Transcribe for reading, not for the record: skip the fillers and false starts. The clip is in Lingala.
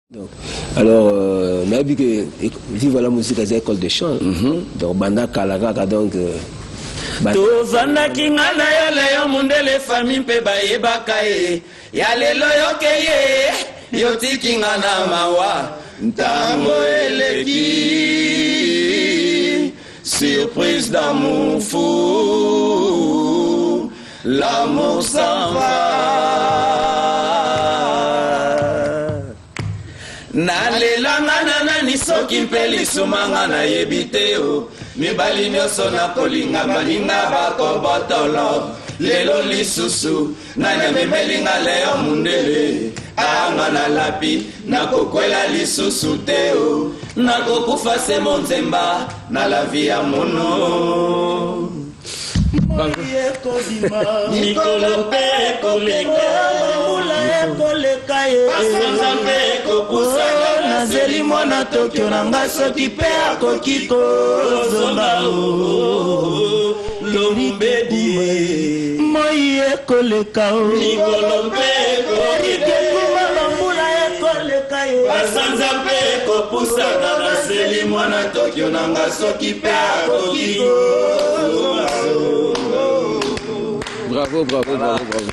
Donc, alors, on a vu que Vive la musique à l'école de chant. Donc, Banda Kalaka, donc. Tovanda kingana ya leo mundele fami mpe bayebaka ye ya lelo yokeye yoti kingana mawa ntango eleki surprise d'amour fou l'amour s'en va nalelanga nani soki mpe lisumanga na yebite o mibali nyonso na kolinga baninga bakobotolo lelo lisusu nanyambemelinga leo mundele anga na lapi nakokwela lisusu te o nakokufa se monzemba na la vie ya mono mikolo mpe koleka basanza mpe kopusana nazeli mwana tokyo na nga soki mpe akoki kozonga lombedi moi ekoleka mikolo mpe kolekekuma bambula ekoleka basanza mpe kopusana nazeli mwana tokyo na nga soki mpe akoki kozonga. Bravo, bravo, bravo, bravo.